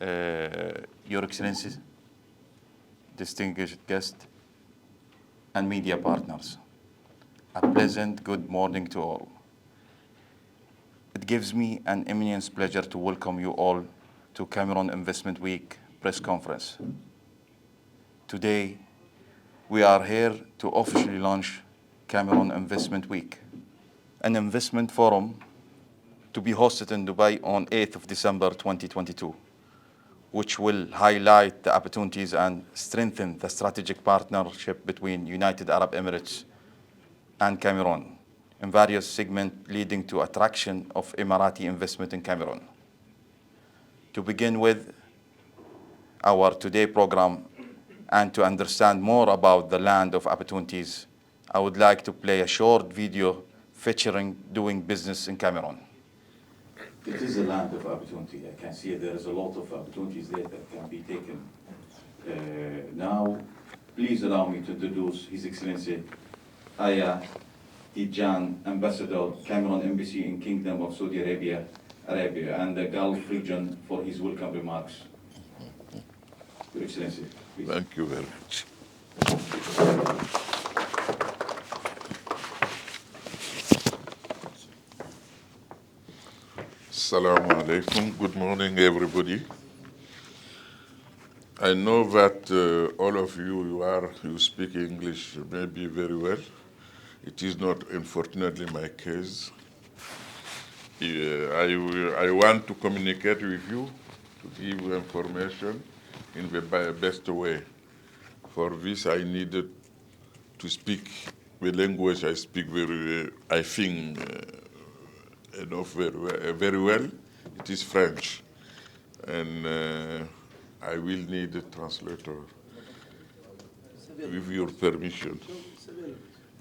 Your Excellencies, distinguished guests, and media partners. A pleasant good morning to all. It gives me an immense pleasure to welcome you all to Cameroon Investment Week press conference. Today, we are here to officially launch Cameroon Investment Week, an investment forum to be hosted in Dubai on 8th of December 2022, which will highlight the opportunities and strengthen the strategic partnership between United Arab Emirates and Cameroon in various segments leading to attraction of Emirati investment in Cameroon. To begin with our today program and to understand more about the land of opportunities, I would like to play a short video featuring doing business in Cameroon. It is a land of opportunity. I can see there is a lot of opportunities there that can be taken. Now, please allow me to introduce His Excellency Aya Tijan, Ambassador, Cameroon Embassy in Kingdom of Saudi Arabia, and the Gulf region for his welcome remarks. Your Excellency, please. Thank you very much. Assalamu alaikum. Good morning, everybody. I know that all of you speak English maybe very well. It is not, unfortunately, my case. I want to communicate with you, to give you information in the best way. For this, I needed to speak the language I speak I think, very well. It is French, and I will need a translator with your permission.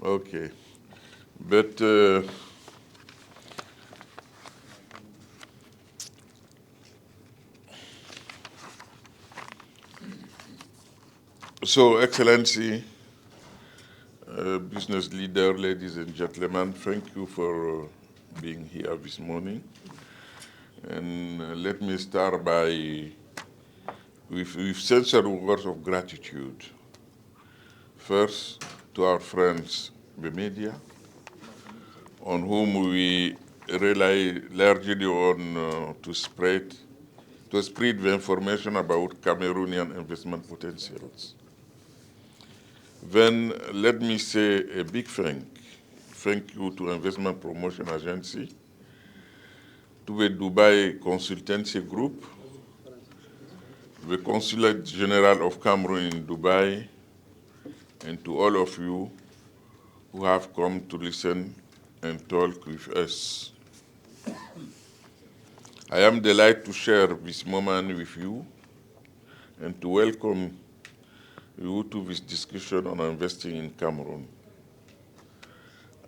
Okay, but so, Excellency, business leader, ladies and gentlemen, thank you for being here this morning. And let me start with sincere words of gratitude. First, to our friends, the media, on whom we rely largely on to spread the information about Cameroonian investment potentials. Then let me say a big thank you to Investment Promotion Agency, to the Dubai Consultancy Group, the Consulate General of Cameroon in Dubai, and to all of you who have come to listen and talk with us. I am delighted to share this moment with you and to welcome you to this discussion on investing in Cameroon.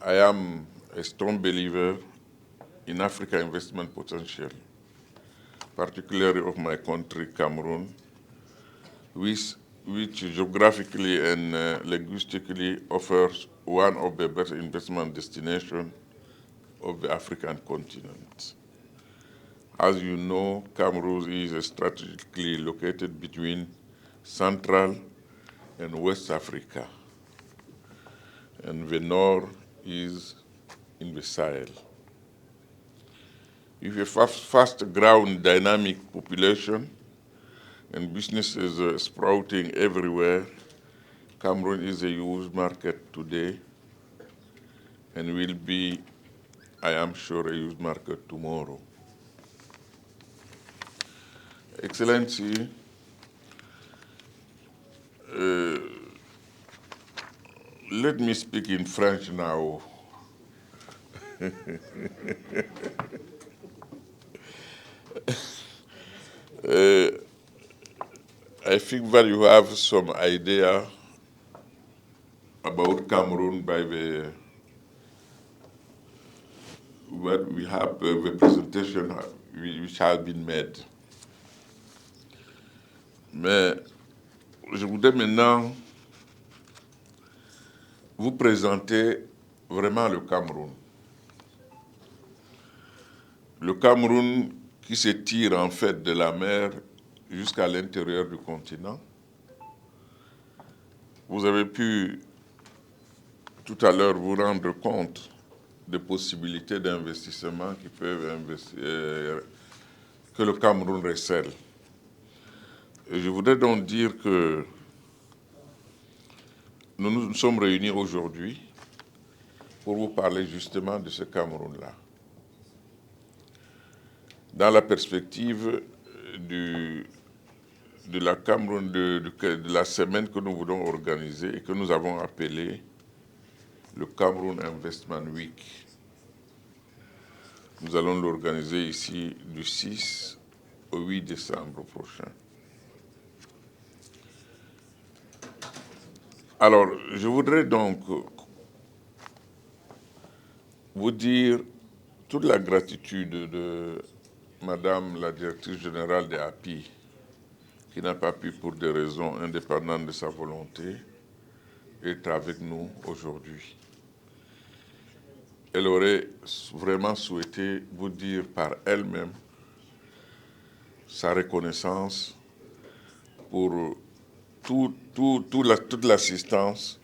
I am a strong believer in Africa investment potential, particularly of my country, Cameroon, which geographically and linguistically offers one of the best investment destinations of the African continent. As you know, Cameroon is strategically located between Central and West Africa, and the north is in the Sahel. With a fast-growing dynamic population and businesses sprouting everywhere, Cameroon is a huge market today and will be, I am sure, a huge market tomorrow. Excellency, let me speak in French now. I think that you have some idea about Cameroon by what we have, the presentation which has been made. Mais je voudrais maintenant vous présenter vraiment le Cameroun. Le Cameroun qui se tire en fait de la mer jusqu'à l'intérieur du continent. Vous avez pu tout à l'heure vous rendre compte des possibilités d'investissement qui peuvent que le Cameroun recèle. Et je voudrais donc dire que nous nous sommes réunis aujourd'hui pour vous parler justement de ce Cameroun-là. Dans la perspective de la semaine que nous voulons organiser et que nous avons appelée le Cameroun Investment Week. Nous allons l'organiser ici du 6 au 8 décembre prochain. Alors, je voudrais donc vous dire toute la gratitude de Madame la directrice générale des API, qui n'a pas pu, pour des raisons indépendantes de sa volonté, être avec nous aujourd'hui. Elle aurait vraiment souhaité vous dire par elle-même sa reconnaissance pour toute l'assistance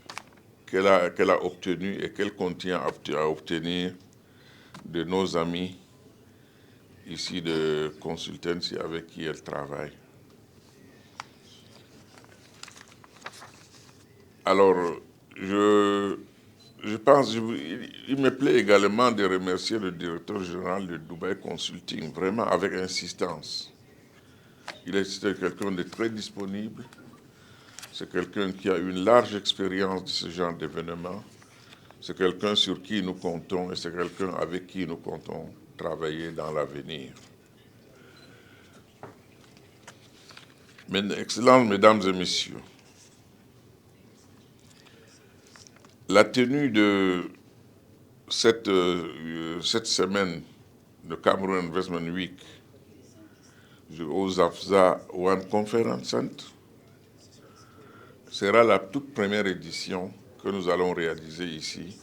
qu'elle a obtenue et qu'elle continue à obtenir de nos amis ici de consultancy avec qui elle travaille. Alors, je pense, il me plaît également de remercier le directeur général de Dubai Consulting, vraiment avec insistance. Il est quelqu'un de très disponible, c'est quelqu'un qui a une large expérience de ce genre d'événement, c'est quelqu'un sur qui nous comptons et c'est quelqu'un avec qui nous comptons travailler dans l'avenir. Excellences, mesdames et messieurs, la tenue de cette semaine de Cameroon Investment Week au Jafza One Conference Center sera la toute première édition que nous allons réaliser ici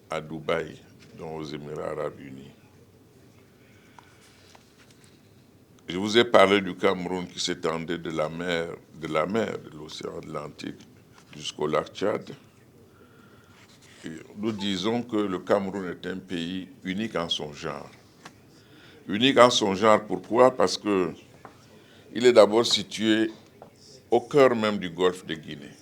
à Dubaï, dans aux Émirats arabes unis. Je vous ai parlé du Cameroun qui s'étendait de l'océan Atlantique jusqu'au lac Tchad. Et nous disons que le Cameroun est un pays unique en son genre. Unique en son genre, pourquoi? Parce qu'il est d'abord situé au cœur même du golfe de Guinée.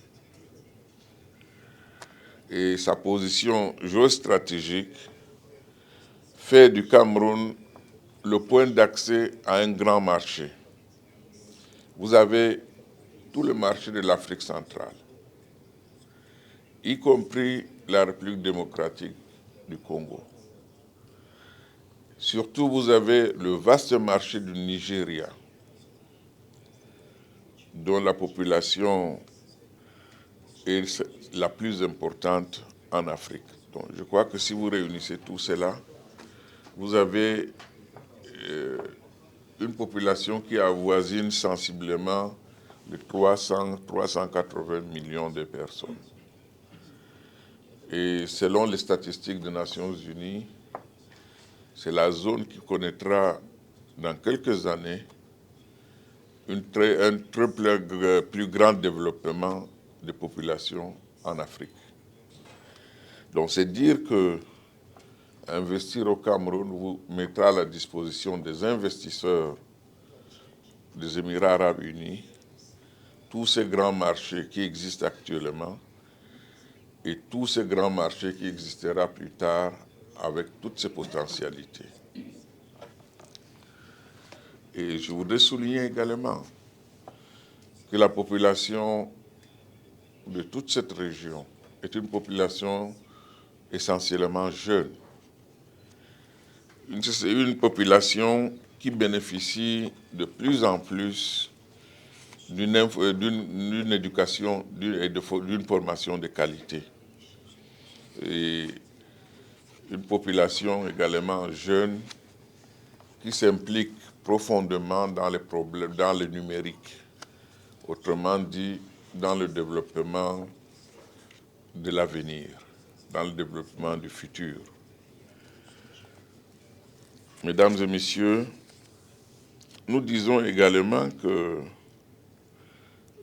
Et sa position géostratégique fait du Cameroun le point d'accès à un grand marché. Vous avez tout le marché de l'Afrique centrale, y compris la République démocratique du Congo. Surtout, vous avez le vaste marché du Nigeria, dont la population est la plus importante en Afrique. Donc, je crois que si vous réunissez tout cela, vous avez une population qui avoisine sensiblement de 380 millions de personnes. Et selon les statistiques des Nations Unies, c'est la zone qui connaîtra dans quelques années un très plus grand développement de population en Afrique. Donc c'est dire que investir au Cameroun vous mettra à la disposition des investisseurs des Émirats arabes unis tous ces grands marchés qui existent actuellement et tous ces grands marchés qui existera plus tard avec toutes ces potentialités. Et je voudrais souligner également que la population de toute cette région est une population essentiellement jeune. C'est une population qui bénéficie de plus en plus d'une éducation et d'une formation de qualité. Et une population également jeune qui s'implique profondément dans les problèmes, dans le numérique, autrement dit, dans le développement de l'avenir, dans le développement du futur. Mesdames et messieurs, nous disons également que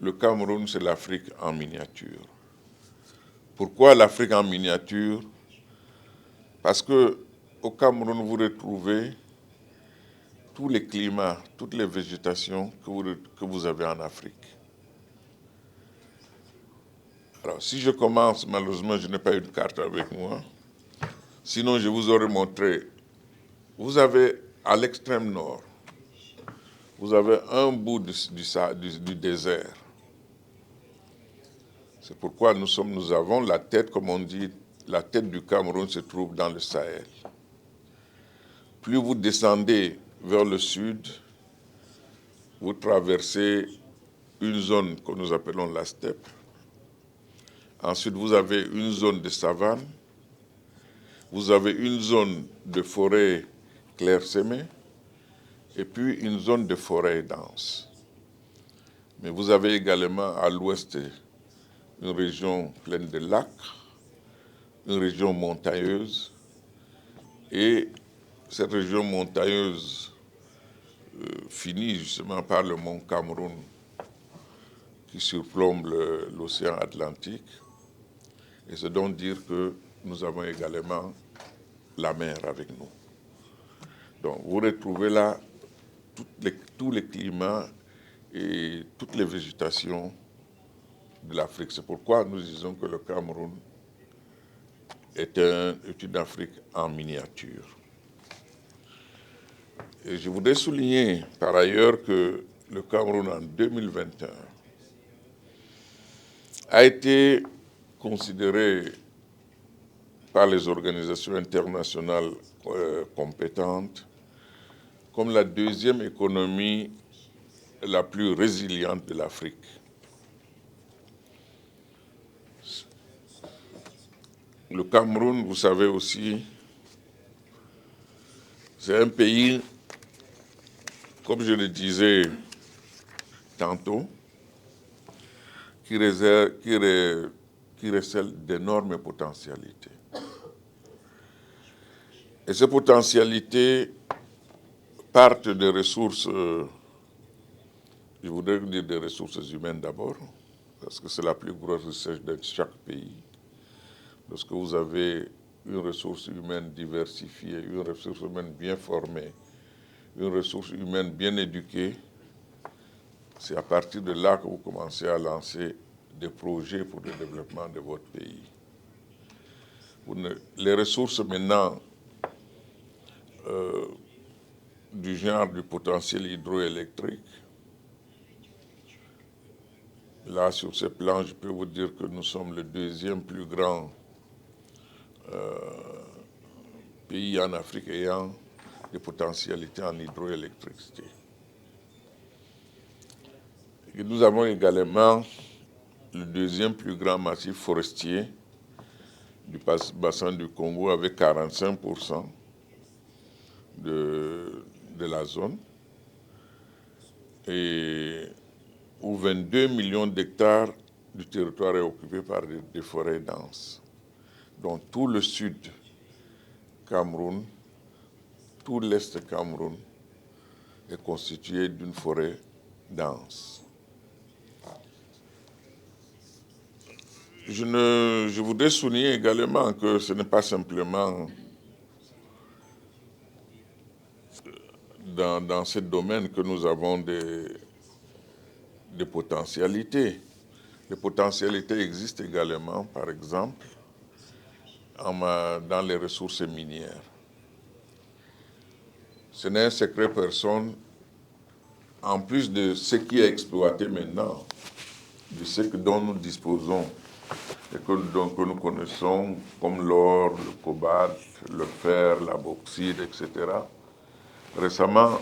le Cameroun, c'est l'Afrique en miniature. Pourquoi l'Afrique en miniature? Parce qu'au Cameroun, vous retrouvez tous les climats, toutes les végétations que vous avez en Afrique. Alors, si je commence, malheureusement, je n'ai pas une carte avec moi. Sinon, je vous aurais montré. Vous avez à l'extrême nord, vous avez un bout du désert. C'est pourquoi nous avons la tête, comme on dit, la tête du Cameroun se trouve dans le Sahel. Plus vous descendez vers le sud, vous traversez une zone que nous appelons la steppe. Ensuite, vous avez une zone de savane. Vous avez une zone de forêt clairsemée et puis une zone de forêt dense. Mais vous avez également à l'ouest une région pleine de lacs, une région montagneuse, et cette région montagneuse finit justement par le mont Cameroun qui surplombe l'océan Atlantique. Et c'est donc dire que nous avons également la mer avec nous. Donc vous retrouvez là tous les climats et toutes les végétations de l'Afrique. C'est pourquoi nous disons que le Cameroun est une Afrique en miniature. Et je voudrais souligner par ailleurs que le Cameroun en 2021 a été considéré par les organisations internationales compétentes comme la deuxième économie la plus résiliente de l'Afrique. Le Cameroun, vous savez aussi, c'est un pays, comme je le disais tantôt, qui recèle d'énormes potentialités. Et ces potentialités partent des ressources, je voudrais dire des ressources humaines d'abord, parce que c'est la plus grosse richesse de chaque pays. Lorsque vous avez une ressource humaine diversifiée, une ressource humaine bien formée, une ressource humaine bien éduquée, c'est à partir de là que vous commencez à lancer des projets pour le développement de votre pays. Les ressources maintenant du genre du potentiel hydroélectrique, là sur ce plan, je peux vous dire que nous sommes le deuxième plus grand pays en Afrique ayant des potentialités en hydroélectricité. Et nous avons également le deuxième plus grand massif forestier du bassin du Congo avec 45% de la zone et où 22 millions d'hectares du territoire est occupé par des forêts denses. Donc tout le sud Cameroun, tout l'est Cameroun est constitué d'une forêt dense. Je voudrais souligner également que ce n'est pas simplement dans ce domaine que nous avons des potentialités. Les potentialités existent également, par exemple, dans les ressources minières. Ce n'est un secret personne, en plus de ce qui est exploité maintenant, de ce dont nous disposons et que nous connaissons, comme l'or, le cobalt, le fer, la bauxite, etc. Récemment,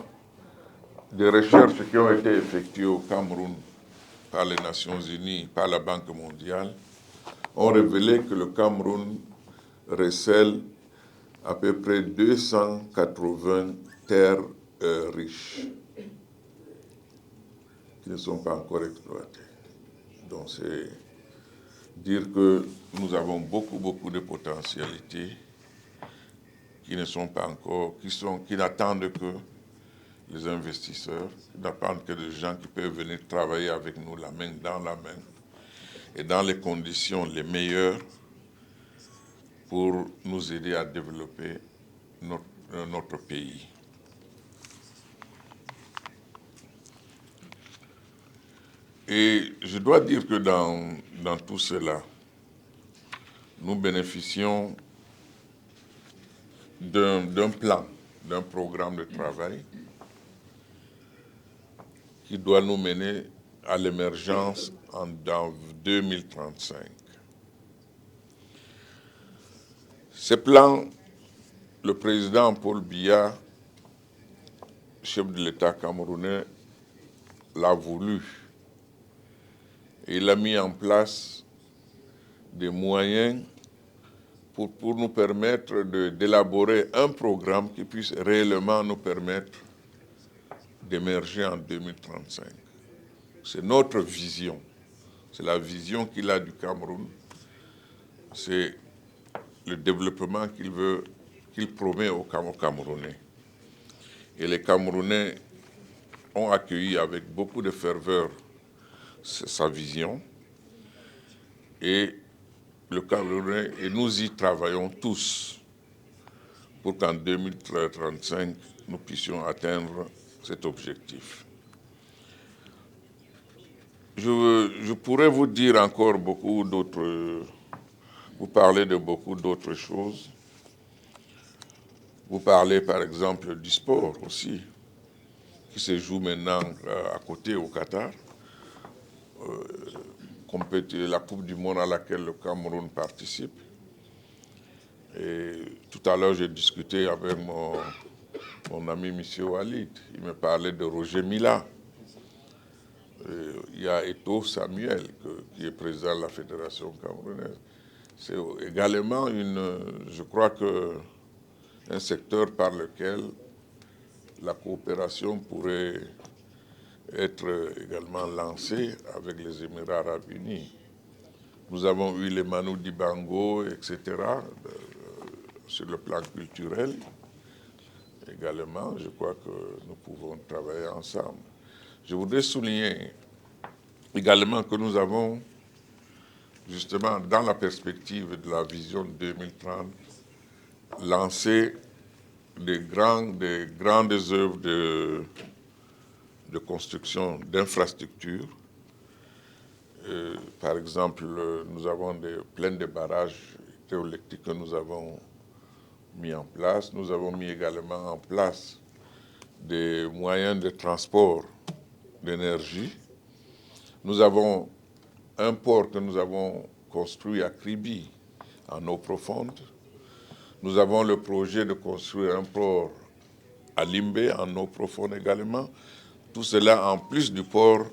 des recherches qui ont été effectuées au Cameroun par les Nations Unies, par la Banque mondiale, ont révélé que le Cameroun recèle à peu près 280 terres riches qui ne sont pas encore exploitées. Donc c'est dire que nous avons beaucoup de potentialités qui ne sont pas encore, qui n'attendent que les investisseurs, qui ne dépendent que de gens qui peuvent venir travailler avec nous la main dans la main et dans les conditions les meilleures pour nous aider à développer notre pays. Et je dois dire que dans tout cela, nous bénéficions d'un plan, d'un programme de travail qui doit nous mener à l'émergence dans 2035. Ce plan, le président Paul Biya, chef de l'État camerounais, l'a voulu. Et il a mis en place des moyens pour nous permettre d'élaborer un programme qui puisse réellement nous permettre d'émerger en 2035. C'est notre vision. C'est la vision qu'il a du Cameroun. C'est le développement qu'il promet aux Camerounais. Et les Camerounais ont accueilli avec beaucoup de ferveur sa vision. Et le Camerounais, et nous y travaillons tous pour qu'en 2035, nous puissions atteindre cet objectif. Je pourrais vous dire encore beaucoup d'autres, vous parler de beaucoup d'autres choses. Vous parlez par exemple du sport aussi, qui se joue maintenant à côté au Qatar. La Coupe du Monde à laquelle le Cameroun participe. Et tout à l'heure, j'ai discuté avec mon ami M. Walid. Il me parlait de Roger Mila. Il y a Eto Samuel, qui est président de la Fédération camerounaise. C'est également je crois un secteur par lequel la coopération pourrait être également lancée avec les Émirats arabes unis. Nous avons eu les Manu Dibango, etc., sur le plan culturel. Également, je crois que nous pouvons travailler ensemble. Je voudrais souligner également que nous avons, justement, dans la perspective de la vision 2030, lancé des grandes œuvres de construction d'infrastructures. Par exemple, nous avons plein de barrages hydroélectriques que nous avons mis en place. Nous avons mis également en place des moyens de transport d'énergie. Nous avons un port que nous avons construit à Kribi, en eau profonde. Nous avons le projet de construire un port à Limbé, en eau profonde également. Tout cela en plus du port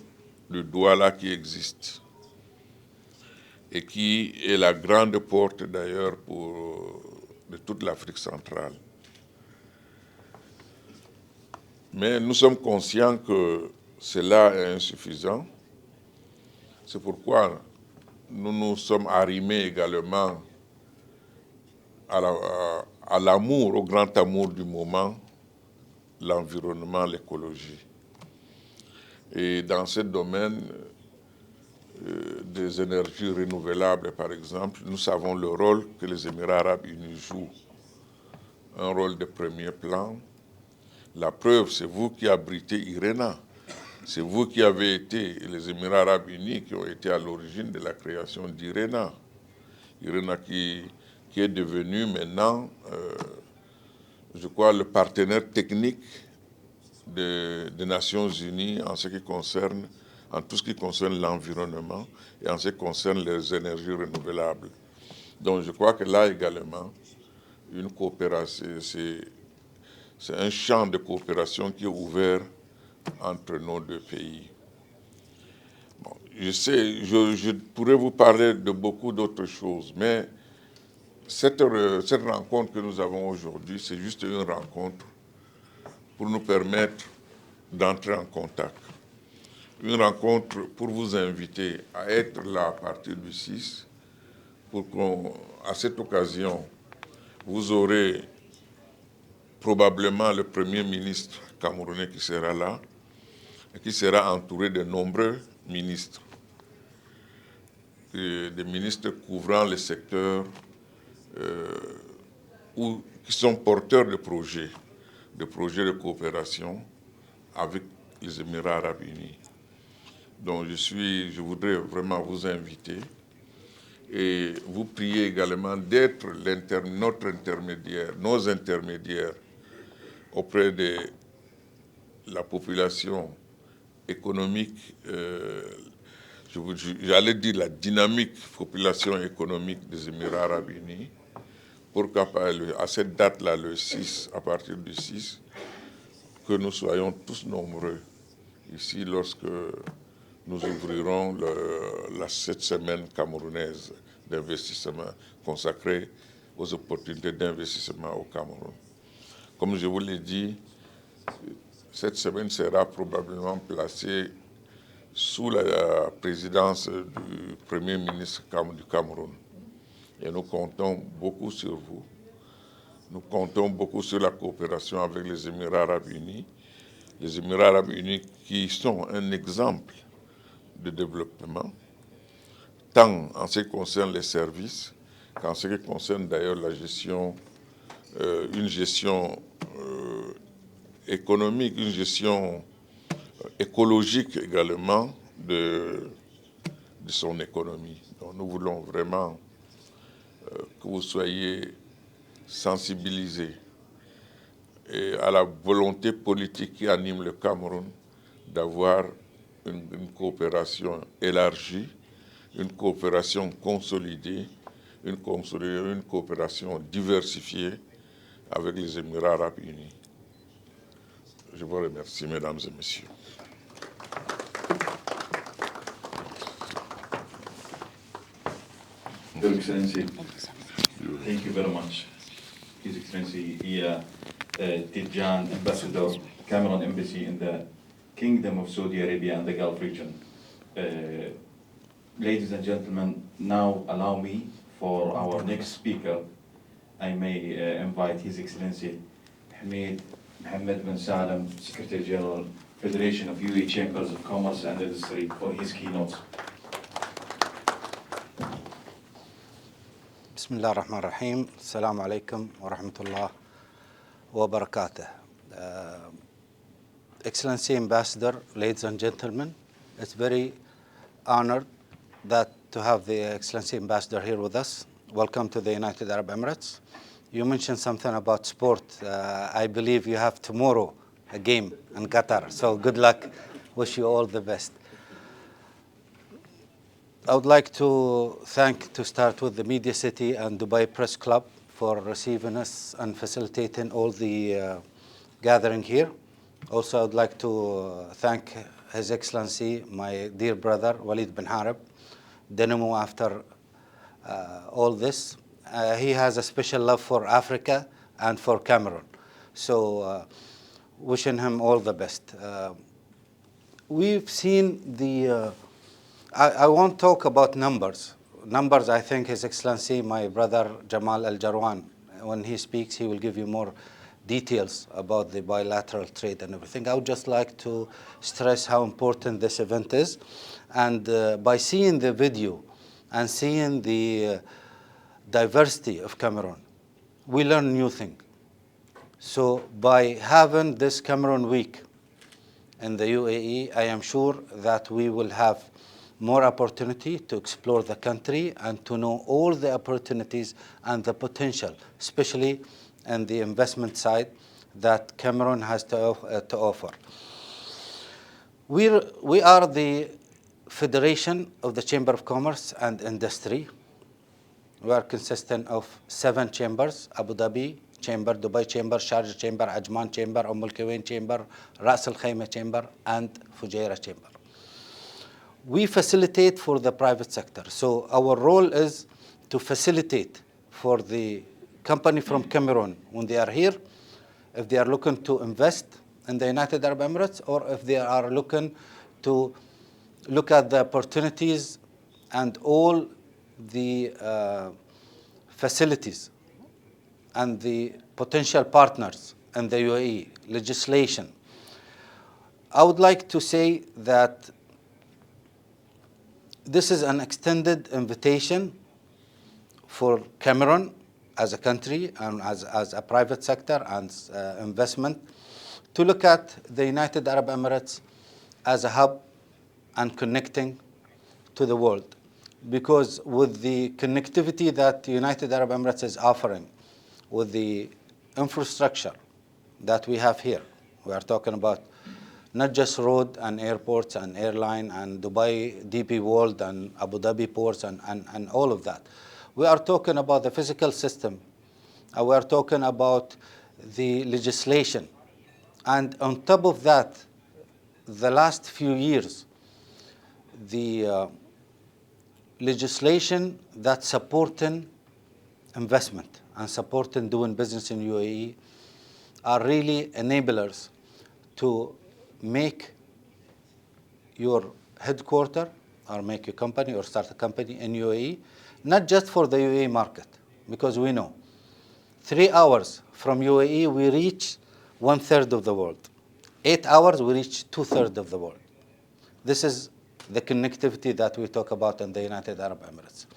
de Douala qui existe et qui est la grande porte d'ailleurs de toute l'Afrique centrale. Mais nous sommes conscients que cela est insuffisant. C'est pourquoi nous nous sommes arrimés également à l'amour, au grand amour du moment, l'environnement, l'écologie. Et dans ce domaine des énergies renouvelables, par exemple, nous savons le rôle que les Émirats arabes unis jouent, un rôle de premier plan. La preuve, c'est vous qui abritez IRENA. C'est vous qui avez été, les Émirats arabes unis, qui ont été à l'origine de la création d'IRENA. IRENA qui est devenu maintenant, je crois, le partenaire technique des Nations Unies en tout ce qui concerne l'environnement et en ce qui concerne les énergies renouvelables. Donc je crois que là également, une coopération, c'est un champ de coopération qui est ouvert entre nos deux pays. Bon, je pourrais vous parler de beaucoup d'autres choses, mais cette rencontre que nous avons aujourd'hui, c'est juste une rencontre pour nous permettre d'entrer en contact. Une rencontre pour vous inviter à être là à partir du 6, pour qu'à cette occasion, vous aurez probablement le Premier ministre camerounais qui sera là et qui sera entouré de nombreux ministres, des ministres couvrant les secteurs qui sont porteurs de projets de coopération avec les Émirats arabes unis. Donc je voudrais vraiment vous inviter et vous prier également d'être nos intermédiaires auprès de la population économique, j'allais dire la dynamique population économique des Émirats arabes unis, pour qu'à cette date-là, le 6, à partir du 6, que nous soyons tous nombreux ici lorsque nous ouvrirons cette semaine camerounaise d'investissement consacrée aux opportunités d'investissement au Cameroun. Comme je vous l'ai dit, cette semaine sera probablement placée sous la présidence du Premier ministre du Cameroun. Et nous comptons beaucoup sur vous. Nous comptons beaucoup sur la coopération avec les Émirats arabes unis. Les Émirats arabes unis qui sont un exemple de développement, tant en ce qui concerne les services qu'en ce qui concerne d'ailleurs la gestion, une gestion économique, une gestion écologique également de son économie. Donc nous voulons vraiment que vous soyez sensibilisés et à la volonté politique qui anime le Cameroun d'avoir une coopération élargie, une coopération consolidée, une coopération diversifiée avec les Émirats arabes unis. Je vous remercie, mesdames et messieurs. Your Excellency, thank you very much. His Excellency, Tijan, Ambassador, Cameroon Embassy in the Kingdom of Saudi Arabia and the Gulf region. Ladies and gentlemen, now allow me for our next speaker. I may invite His Excellency Hamid Mohammed bin Salem, Secretary General, Federation of UAE Chambers of Commerce and Industry, for his keynotes. بسم الله الرحمن الرحيم. السلام عليكم ورحمة الله وبركاته. Excellency Ambassador, ladies and gentlemen, it's very honored to have the Excellency Ambassador here with us. Welcome to the United Arab Emirates. You mentioned something about sport. I believe you have tomorrow a game in Qatar, so good luck. Wish you all the best. I would like to start with the Media City and Dubai Press Club for receiving us and facilitating all the gathering here. Also, I would like to thank His Excellency, my dear brother, Walid bin Harib, Dynamo after all this. He has a special love for Africa and for Cameroon. So wishing him all the best. We've seen the... I won't talk about numbers. Numbers, I think His Excellency, my brother Jamal Al-Jarwan, when he speaks, he will give you more details about the bilateral trade and everything. I would just like to stress how important this event is. And by seeing the video and seeing the diversity of Cameroon, we learn new things. So by having this Cameroon Week in the UAE, I am sure that we will have more opportunity to explore the country and to know all the opportunities and the potential, especially in the investment side that Cameroon has to offer. We are the Federation of the Chamber of Commerce and Industry. We are consisting of 7 chambers: Abu Dhabi Chamber, Dubai Chamber, Sharjah Chamber, Ajman Chamber, Al Quwain Chamber, Ras Al Khaimah Chamber, and Fujairah Chamber. We facilitate for the private sector. So our role is to facilitate for the company from Cameroon when they are here, if they are looking to invest in the United Arab Emirates, or if they are looking to look at the opportunities and all the facilities and the potential partners in the UAE, legislation, I would like to say that this is an extended invitation for Cameroon as a country and as a private sector and investment to look at the United Arab Emirates as a hub and connecting to the world. Because with the connectivity that the United Arab Emirates is offering, with the infrastructure that we have here, we are talking about not just road and airports and airline and Dubai, DP World and Abu Dhabi ports and all of that. We are talking about the physical system. We are talking about the legislation. And on top of that, the last few years, the legislation that's supporting investment and supporting doing business in UAE are really enablers to make your headquarter or make a company or start a company in UAE, not just for the UAE market, because we know 3 hours from UAE we reach 1/3 of the world. 8 hours we reach 2/3 of the world. This is the connectivity that we talk about in the United Arab Emirates.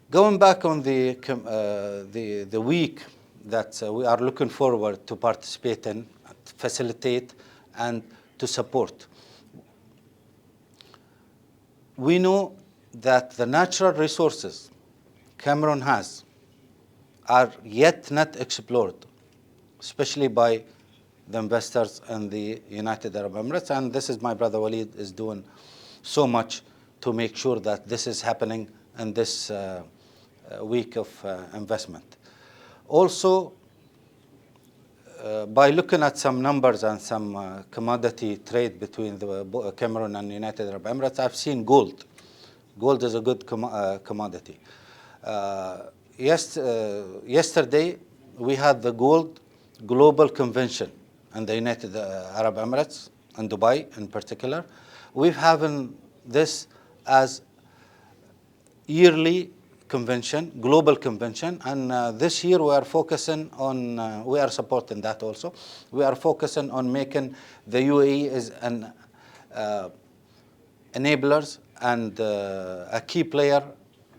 Going back on the week that we are looking forward to participate in, facilitate, and to support. We know that the natural resources Cameroon has are yet not explored, especially by the investors in the United Arab Emirates. And this is my brother Walid is doing so much to make sure that this is happening in this week of investment. Also, by looking at some numbers and some commodity trade between the Cameroon and United Arab Emirates, I've seen gold. Gold is a good commodity. Yesterday, we had the Gold Global Convention in the United Arab Emirates, and Dubai in particular. We're having this as yearly convention, global convention, and this year we are focusing on, we are supporting that also. We are focusing on making the UAE as an enablers and a key player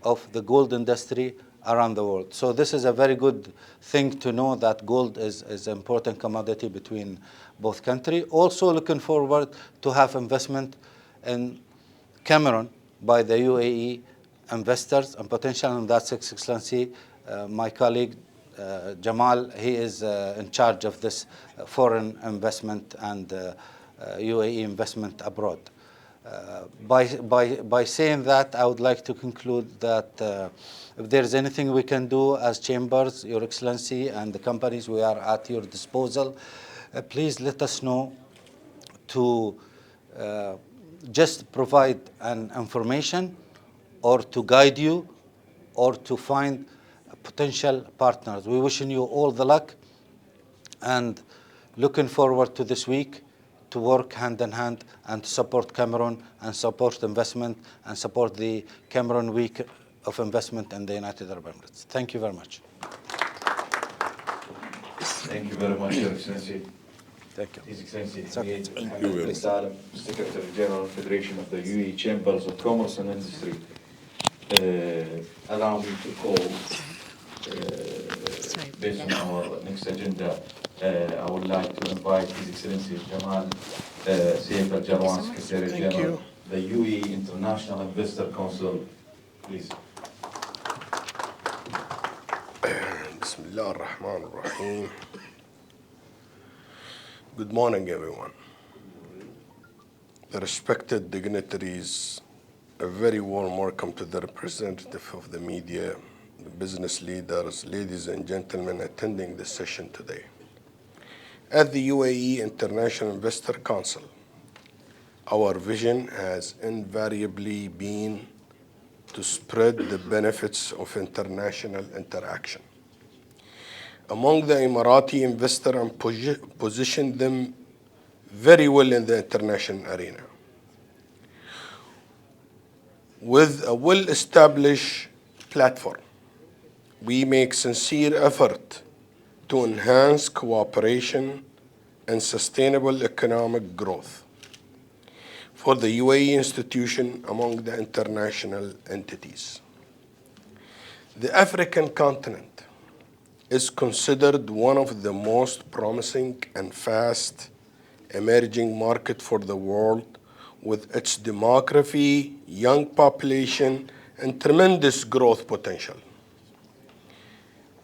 of the gold industry around the world. So this is a very good thing to know that gold is an important commodity between both countries. Also looking forward to have investment in Cameroon by the UAE investors and potential, and that's His Excellency, my colleague Jamal, he is in charge of this foreign investment and UAE investment abroad. By saying that, I would like to conclude that if there's anything we can do as chambers, Your Excellency, and the companies, we are at your disposal. Please let us know to just provide an information or to guide you or to find potential partners. We're wishing you all the luck and looking forward to this week to work hand in hand and support Cameroon and support investment and support the Cameroon Week of Investment in the United Arab Emirates. Thank you very much. Thank you very much, Your Excellency. Thank you. His Excellency, Thank you very much. Salim, Secretary General, Federation of the UAE Chambers of Commerce and Industry. Allow me to call, based on our next agenda, I would like to invite His Excellency Jamal Saif Al Jarwan, Secretary General, the UAE International Investor Council. Please. Bismillah ar-Rahman ar-Rahim. Good morning, everyone. The respected dignitaries, a very warm welcome to the representative of the media, the business leaders, ladies and gentlemen attending this session today. At the UAE International Investor Council, our vision has invariably been to spread the benefits of international interaction among the Emirati investor and position them very well in the international arena. With a well-established platform, we make sincere effort to enhance cooperation and sustainable economic growth for the UAE institution among the international entities. The African continent is considered one of the most promising and fast emerging market for the world, with its demography, young population, and tremendous growth potential.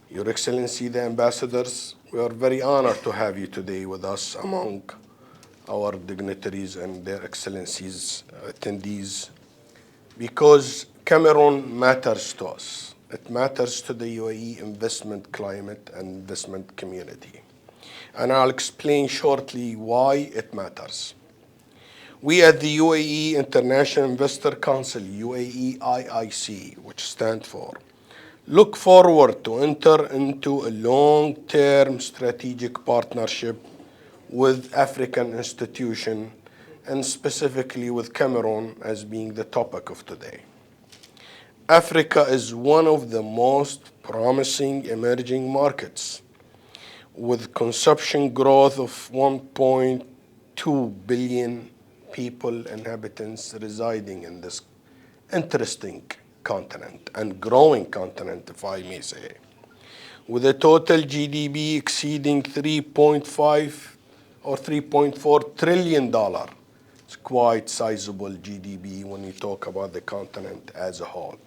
Your Excellency, the ambassadors, we are very honored to have you today with us among our dignitaries and their excellencies, attendees, because Cameroon matters to us. It matters to the UAE investment climate and investment community. And I'll explain shortly why it matters. We at the UAE International Investor Council, UAE IIC, which stands for, look forward to enter into a long-term strategic partnership with African institutions, and specifically with Cameroon as being the topic of today. Africa is one of the most promising emerging markets, with consumption growth of 1.2 billion people, inhabitants residing in this interesting continent and growing continent, if I may say, with a total GDP exceeding 3.5 or $3.4 trillion. It's quite sizable GDP when you talk about the continent as a whole,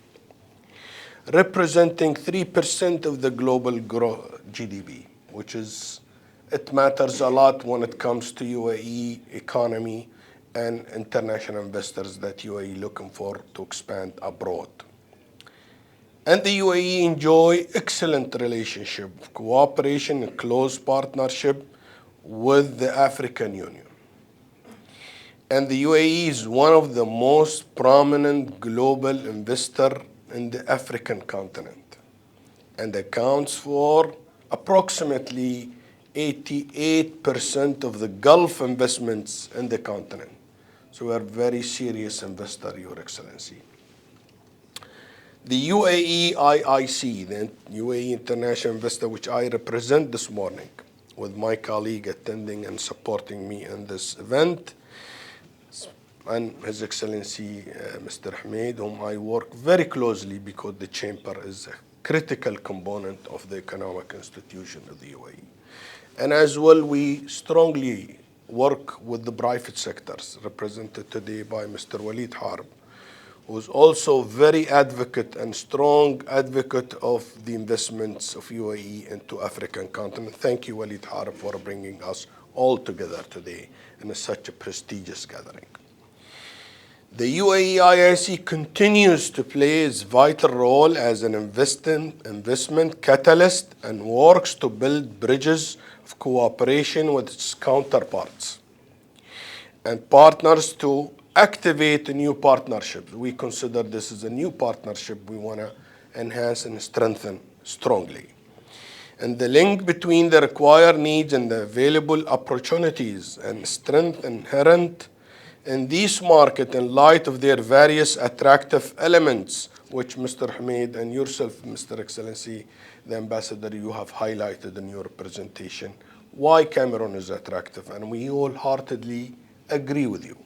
representing 3% of the global GDP, which is, it matters a lot when it comes to UAE economy and international investors that UAE looking for to expand abroad. And the UAE enjoy excellent relationship, cooperation, and close partnership with the African Union. And the UAE is one of the most prominent global investor in the African continent and accounts for approximately 88% of the Gulf investments in the continent. So we are very serious investor, Your Excellency. The UAE IIC, the UAE International Investor, which I represent this morning, with my colleague attending and supporting me in this event, and His Excellency Mr. Hamid, whom I work very closely because the chamber is a critical component of the economic institution of the UAE. And as well, we strongly work with the private sectors, represented today by Mr. Walid Harb, who is also very advocate and strong advocate of the investments of UAE into African continent. Thank you, Walid Harb, for bringing us all together today in such a prestigious gathering. The UAE IIC continues to play its vital role as an investment catalyst and works to build bridges of cooperation with its counterparts and partners to activate new partnerships. We consider this as a new partnership we want to enhance and strengthen strongly. And the link between the required needs and the available opportunities and strength inherent in this market in light of their various attractive elements, which Mr. Hamid and yourself, Mr. Excellency, the Ambassador, you have highlighted in your presentation, why Cameroon is attractive, and we wholeheartedly agree with you.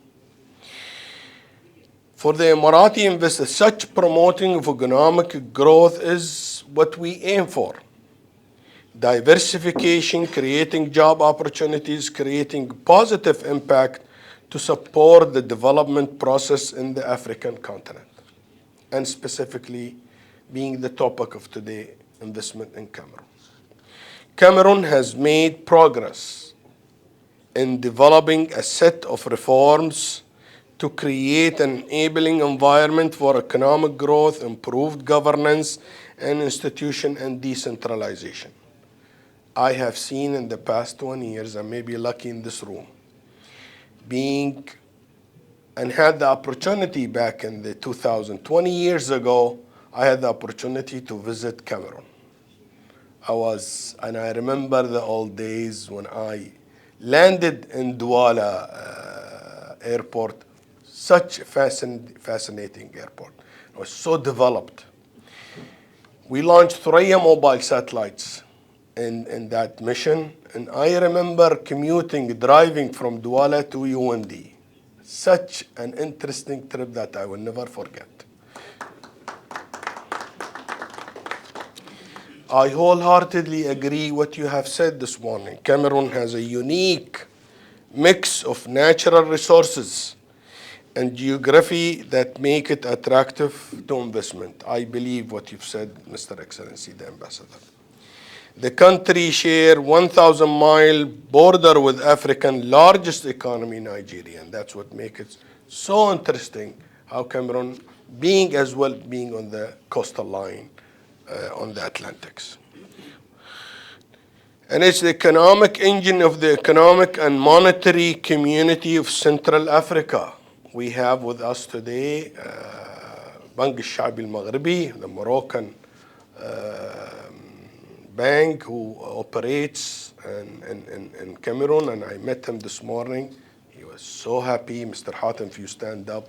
For the Emirati investors, such promoting of economic growth is what we aim for. Diversification, creating job opportunities, creating positive impact to support the development process in the African continent, and specifically being the topic of today, investment in Cameroon. Cameroon has made progress in developing a set of reforms to create an enabling environment for economic growth, improved governance and institution, and decentralization. I have seen in the past 20 years, I may be lucky in this room, being and had the opportunity back in the 2020 years ago, I had the opportunity to visit Cameroon. I remember the old days when I landed in Douala airport, such a fascinating airport. was so developed. We launched 3 mobile satellites in that mission. And I remember driving from Douala to UND. Such an interesting trip that I will never forget. I wholeheartedly agree what you have said this morning. Cameroon has a unique mix of natural resources and geography that make it attractive to investment. I believe what you've said, Mr. Excellency, the Ambassador. The country shares 1,000-mile border with Africa's largest economy, Nigeria, and that's what makes it so interesting how Cameroon being on the coastal line on the Atlantics. And it's the economic engine of the economic and monetary community of Central Africa. We have with us today Bank al-Sha'bi al-Maghribi, the Moroccan bank who operates in Cameroon, and I met him this morning. He was so happy. Mr. Hatem, if you stand up,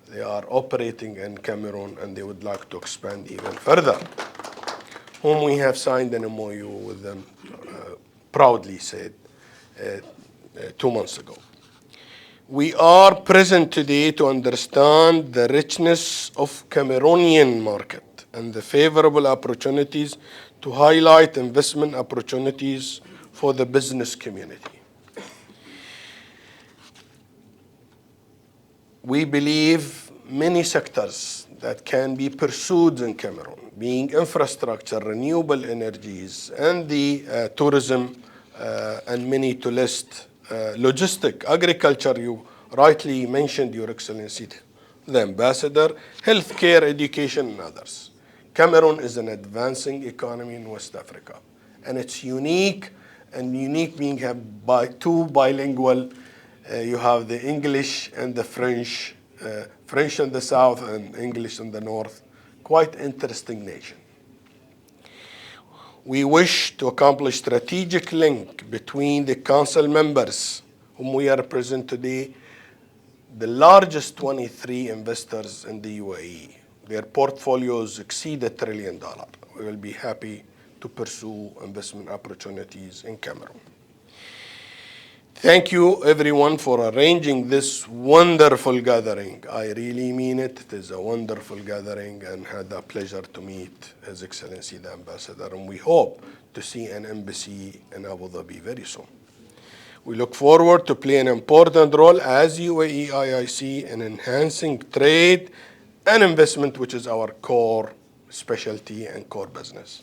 they are operating in Cameroon and they would like to expand even further, whom we have signed an MOU with them, proudly said 2 months ago. We are present today to understand the richness of Cameroonian market and the favorable opportunities to highlight investment opportunities for the business community. We believe many sectors that can be pursued in Cameroon, being infrastructure, renewable energies, and the tourism and many to list, logistic, agriculture, you rightly mentioned, Your Excellency, the Ambassador, healthcare, education, and others. Cameroon is an advancing economy in West Africa, and it's unique being two bilingual. You have the English and the French, French in the south and English in the north. Quite interesting nation. We wish to accomplish strategic link between the council members, whom we represent today, the largest 23 investors in the UAE. Their portfolios exceed $1 trillion. We will be happy to pursue investment opportunities in Cameroon. Thank you, everyone, for arranging this wonderful gathering. I really mean it. It is a wonderful gathering, and had the pleasure to meet His Excellency the Ambassador, and we hope to see an embassy in Abu Dhabi very soon. We look forward to play an important role as UAE IIC in enhancing trade and investment, which is our core specialty and core business,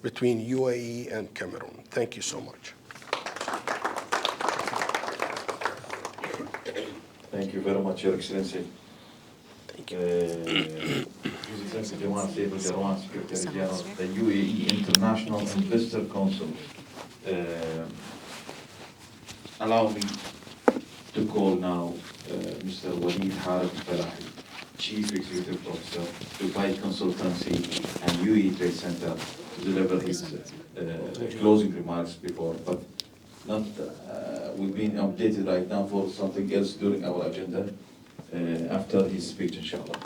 between UAE and Cameroon. Thank you so much. Thank you very much, Your Excellency. Thank you. His Excellency Jamal Saif Al-Garwan, Secretary General of the UAE International Investor Council. Allow me to call now Mr. Walid Harib Falahi, Chief Executive Officer, Dubai Consultancy and UAE Trade Center, to deliver his closing remarks before, but not, we've been updated right now for something else during our agenda after his speech, inshallah.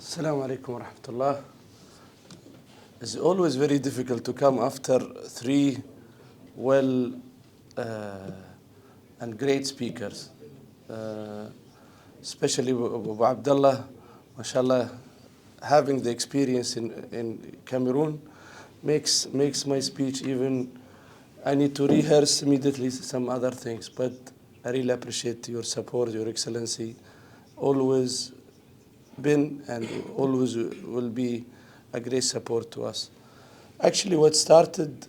Assalamu alaikum wa rahmatullah. It's always very difficult to come after three well and great speakers, especially Abu Abdullah, mashallah, having the experience in Cameroon makes my speech even, I need to rehearse immediately some other things, but I really appreciate your support, Your Excellency. Always been and always will be a great support to us. Actually, what started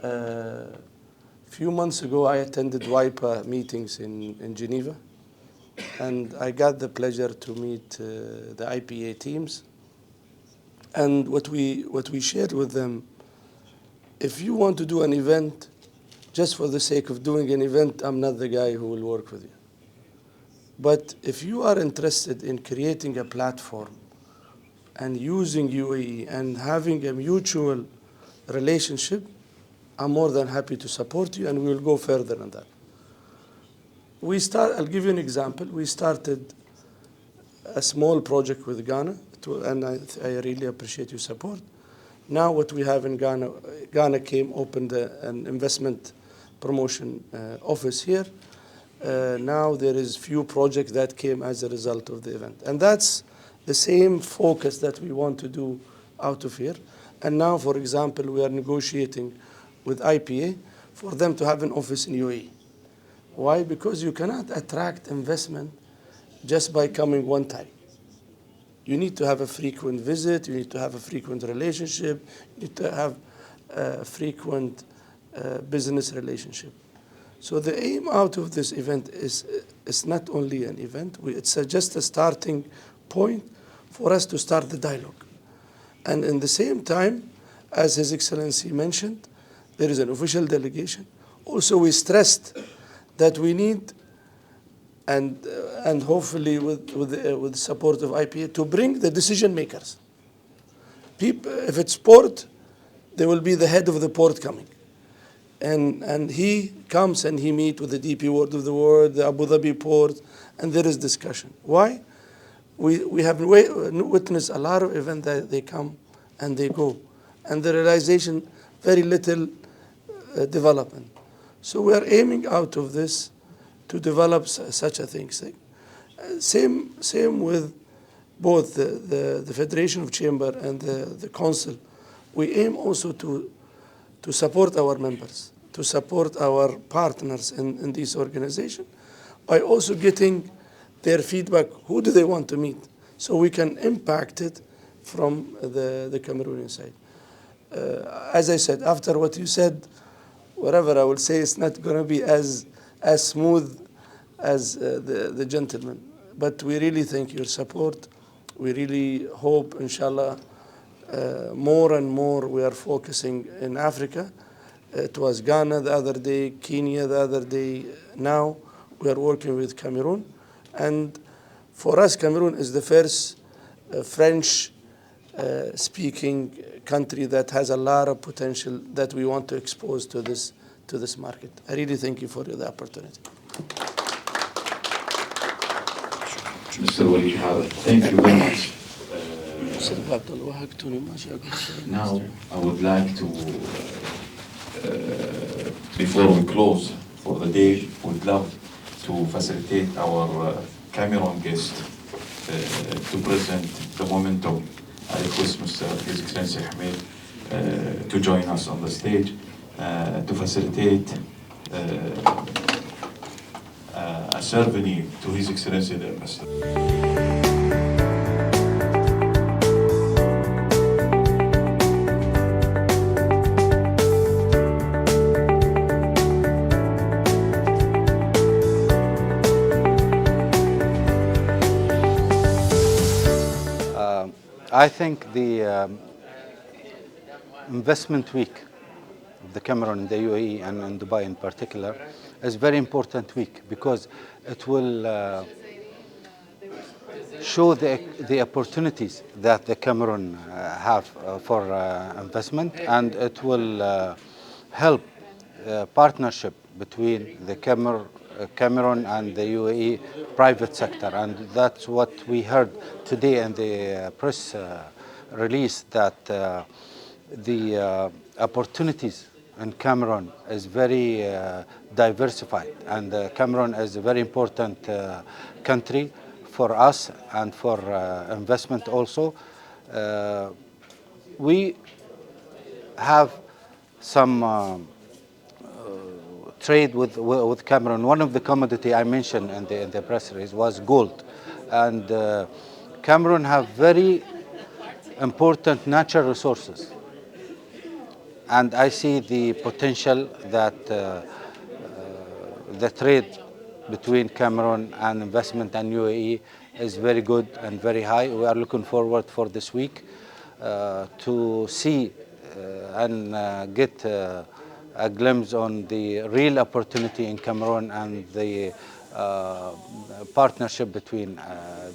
a few months ago, I attended WIPA meetings in Geneva, and I got the pleasure to meet the IPA teams. And what we shared with them, if you want to do an event just for the sake of doing an event, I'm not the guy who will work with you. But if you are interested in creating a platform and using UAE and having a mutual relationship, I'm more than happy to support you, and we will go further than that. I'll give you an example. We started a small project with Ghana. and I really appreciate your support. Now what we have in Ghana, Ghana opened an investment promotion office here. Now there is few projects that came as a result of the event. And that's the same focus that we want to do out of here. And now, for example, we are negotiating with IPA for them to have an office in UAE. Why? Because you cannot attract investment just by coming one time. You need to have a frequent visit, you need to have a frequent relationship, you need to have a frequent business relationship. So the aim out of this event is not only an event, it's just a starting point for us to start the dialogue. And in the same time, as His Excellency mentioned, there is an official delegation. Also, we stressed that we need, and hopefully with the support of IPA, to bring the decision makers. People, if it's port, there will be the head of the port coming. And he comes and he meets with the DP World of the World, the Abu Dhabi port, and there is discussion. Why? We have witnessed a lot of events that they come and they go, and the realization, very little development. So we are aiming out of this to develop such a thing. Same with both the Federation of Chamber and the Council. We aim also to support our members, to support our partners in this organization by also getting their feedback. Who do they want to meet? So we can impact it from the Cameroonian side. As I said, after what you said, whatever I will say, it's not going to be as smooth as the gentleman. But we really thank your support. We really hope, inshallah, more and more we are focusing in Africa. It was Ghana the other day, Kenya the other day. Now we are working with Cameroon. And for us, Cameroon is the first French-speaking country that has a lot of potential that we want to expose to this market. I really thank you for the opportunity. Mr. Walid Harith, thank you very much. Now, I would like to, before we close for the day, would love to facilitate our Cameroon guest to present the momentum. I request His Excellency Hamid to join us on the stage to facilitate a ceremony to His Excellency the Ambassador. I think the investment week of the Cameroon, the UAE, and in Dubai in particular, is a very important week because it will show the opportunities that the Cameroon have for investment, and it will help partnership between the Cameroon and the UAE private sector. And that's what we heard today in the press release, that the opportunities in Cameroon is very diversified, and Cameroon is a very important country for us and for investment also. We have some trade with Cameroon. One of the commodity I mentioned in the press release was gold, and Cameroon have very important natural resources, and I see the potential that the trade between Cameroon and investment and UAE is very good and very high. We are looking forward for this week to see and get a glimpse on the real opportunity in Cameroon and the partnership between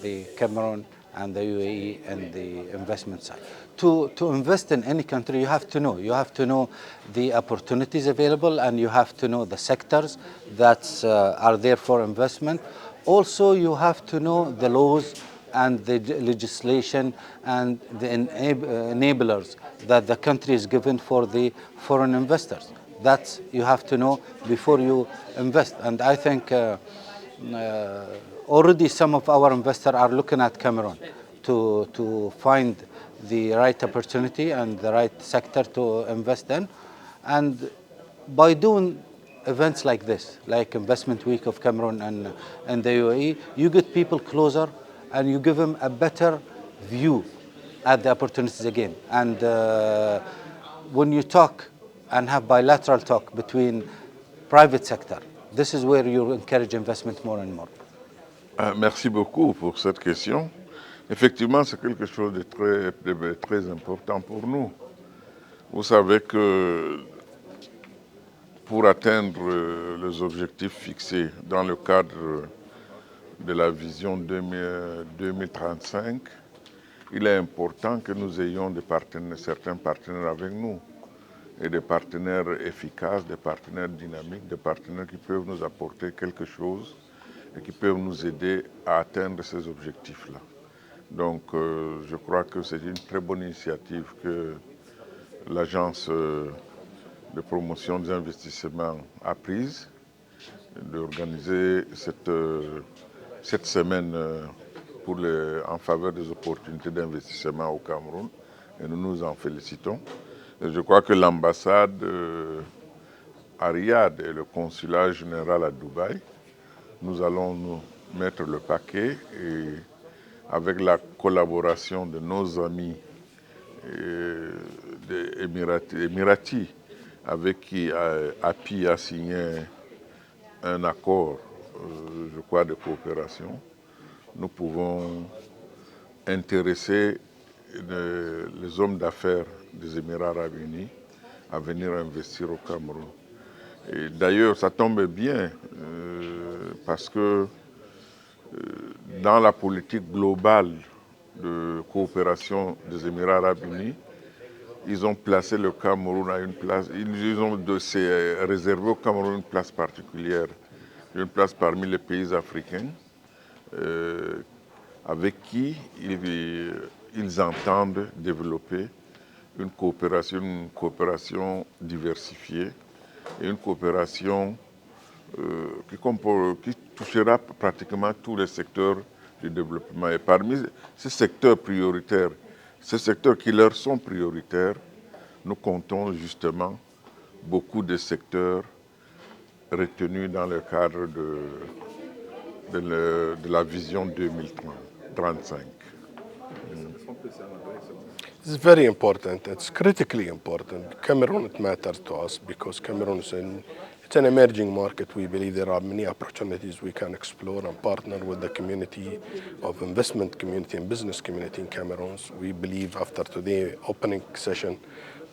the Cameroon and the UAE and the investment side. To invest in any country, you have to know. You have to know the opportunities available, and you have to know the sectors that are there for investment. Also, you have to know the laws and the legislation and the enablers that the country is given for the foreign investors. That's you have to know before you invest. And I think already some of our investors are looking at Cameroon to find the right opportunity and the right sector to invest in. And by doing events like this, like Investment Week of Cameroon and the UAE, you get people closer and you give them a better view at the opportunities again. And when you talk and have bilateral talk between private sector, this is where you encourage investment more and more. Merci beaucoup pour cette question. Effectivement, c'est quelque chose de très important pour nous. Vous savez que pour atteindre les objectifs fixés dans le cadre de la vision 2035, il est important que nous ayons certains partenaires avec nous, et des partenaires efficaces, des partenaires dynamiques, des partenaires qui peuvent nous apporter quelque chose et qui peuvent nous aider à atteindre ces objectifs-là. Donc, je crois que c'est une très bonne initiative que l'Agence de promotion des investissements a prise, d'organiser cette semaine en faveur des opportunités d'investissement au Cameroun, et nous nous en félicitons. Et je crois que l'ambassade à Riyad et le consulat général à Dubaï, nous allons nous mettre le paquet, et avec la collaboration de nos amis des Émiratis, avec qui API a signé un accord, je crois, de coopération, nous pouvons intéresser les hommes d'affaires des Émirats arabes unis à venir investir au Cameroun. Et d'ailleurs, ça tombe bien parce que dans la politique globale de coopération des Émirats arabes unis, ils ont placé le Cameroun à une place, ils ont réservé au Cameroun une place particulière, une place parmi les pays africains avec qui ils entendent développer une coopération diversifiée et une coopération qui touchera pratiquement tous les secteurs du développement. Et parmi ces secteurs prioritaires, ces secteurs qui leur sont prioritaires, nous comptons justement beaucoup de secteurs retenus dans le cadre de la vision 2035. It's very important. It's critically important. Cameroon, it matters to us because Cameroon it's an emerging market. We believe there are many opportunities we can explore and partner with the community of investment community and business community in Cameroon. We believe after today's opening session,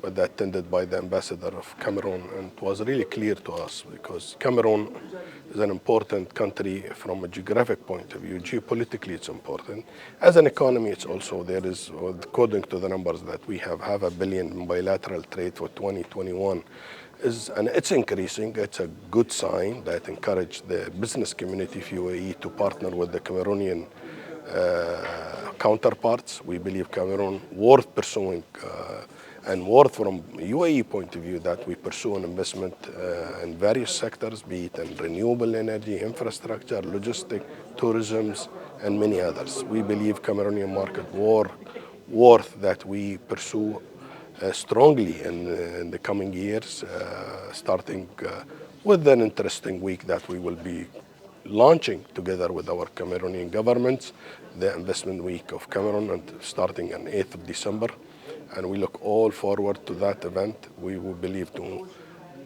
but attended by the ambassador of Cameroon, and it was really clear to us because Cameroon is an important country from a geographic point of view. Geopolitically, it's important. As an economy, it's also, there is, according to the numbers that we have $500 billion in bilateral trade for 2021, and it's increasing. It's a good sign that encourage the business community of UAE to partner with the Cameroonian counterparts. We believe Cameroon worth pursuing and worth from UAE point of view that we pursue an investment in various sectors, be it in renewable energy, infrastructure, logistics, tourism, and many others. We believe Cameroonian market worth that we pursue strongly in the coming years, starting with an interesting week that we will be launching together with our Cameroonian governments, the Investment Week of Cameroon, and starting on 8th of December. And we look all forward to that event. We will believe to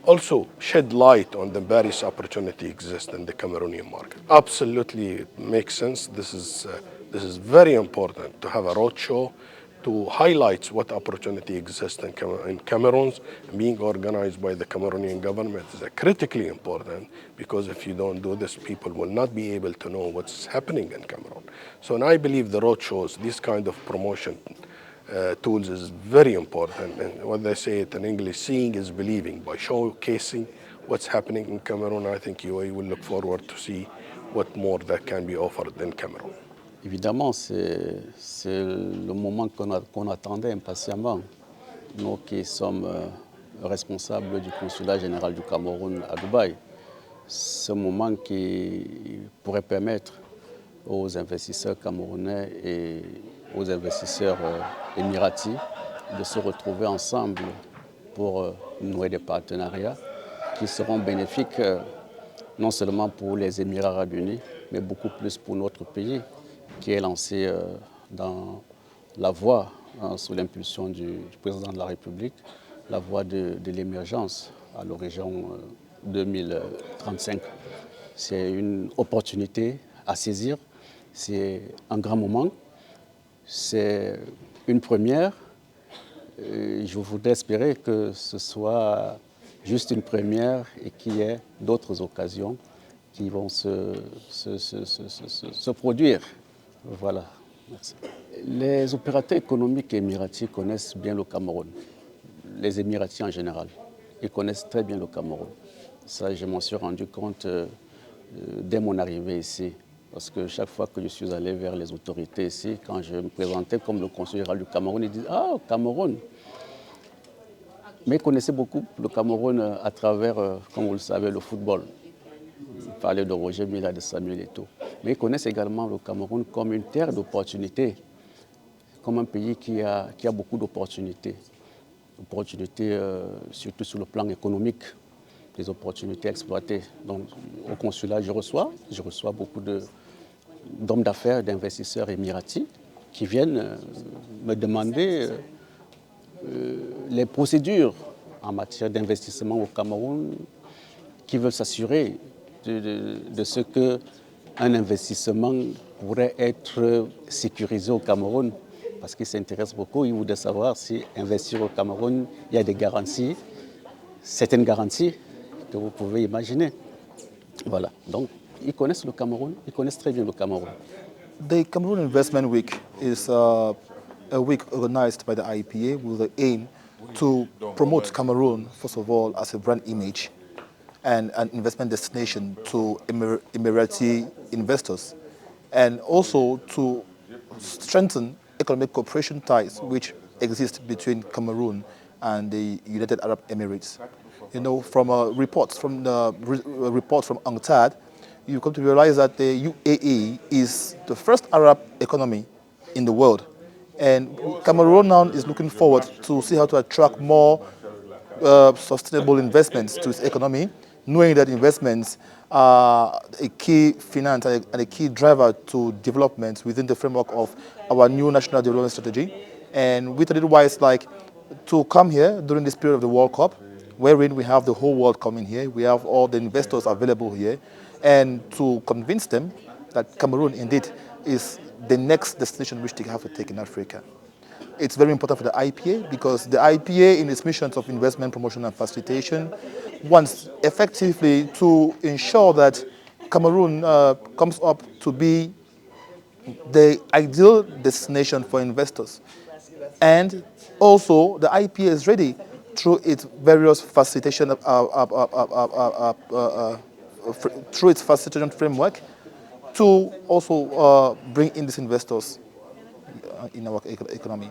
also shed light on the various opportunity exist in the Cameroonian market. Absolutely, it makes sense. This is very important to have a roadshow to highlight what opportunity exists in Cameroon, being organized by the Cameroonian government is critically important because if you don't do this, people will not be able to know what's happening in Cameroon. So, and I believe the roadshows, this kind of promotion tools is very important. And what they say it in English, seeing is believing. By showcasing what's happening in Cameroon, I think UAE will look forward to see what more that can be offered in Cameroon. Évidemment, c'est le moment qu'on attendait impatiemment. Nous qui sommes responsables du consulat général du Cameroun à Dubaï. Ce moment qui pourrait permettre aux investisseurs camerounais et aux investisseurs émiratis de se retrouver ensemble pour nouer des partenariats qui seront bénéfiques non seulement pour les Émirats arabes unis, mais beaucoup plus pour notre pays qui est lancé dans la voie, sous l'impulsion du président de la République, la voie de l'émergence à l'horizon 2035. C'est une opportunité à saisir, c'est un grand moment, c'est une première. Je voudrais espérer que ce soit juste une première et qu'il y ait d'autres occasions qui vont se produire. Voilà. Merci. Les opérateurs économiques émiratis connaissent bien le Cameroun. Les Émiratis en général, ils connaissent très bien le Cameroun. Ça, je m'en suis rendu compte dès mon arrivée ici. Parce que chaque fois que je suis allé vers les autorités ici, quand je me présentais comme le consul général du Cameroun, ils disent « Ah, Cameroun !» Mais ils connaissaient beaucoup le Cameroun à travers, comme vous le savez, le football. Ils parlaient de Roger Mila, de Samuel Eto'o. Mais ils connaissent également le Cameroun comme une terre d'opportunités, comme un pays qui a beaucoup d'opportunités. Opportunités surtout sur le plan économique, des opportunités exploitées. Donc au consulat, je reçois beaucoup d'hommes d'affaires, d'investisseurs émiratis qui viennent me demander les procédures en matière d'investissement au Cameroun, qui veulent s'assurer de ce qu'un investissement pourrait être sécurisé au Cameroun, parce qu'ils s'intéressent beaucoup, ils voudraient savoir si investir au Cameroun, il y a des garanties, certaines garanties que vous pouvez imaginer. Voilà, donc ils connaissent le Cameroun, ils connaissent très bien le Cameroun. The Cameroon Investment Week is a week organized by the IPA with the aim to promote Cameroon, first of all, as a brand image and an investment destination to Emirati investors, and also to strengthen economic cooperation ties which exist between Cameroon and the United Arab Emirates. You know, from reports from UNCTAD, you come to realize that the UAE is the first Arab economy in the world. And Cameroon now is looking forward to see how to attract more sustainable investments to its economy, knowing that investments are a key finance and a key driver to development within the framework of our new national development strategy. And we thought it wise to come here during this period of the World Cup, wherein we have the whole world coming here, we have all the investors available here, and to convince them that Cameroon indeed is the next destination which they have to take in Africa. It's very important for the IPA because the IPA, in its missions of investment promotion and facilitation, wants effectively to ensure that Cameroon comes up to be the ideal destination for investors. And also, the IPA is ready through its various facilitation through its facilitation framework to also bring in these investors in our economy.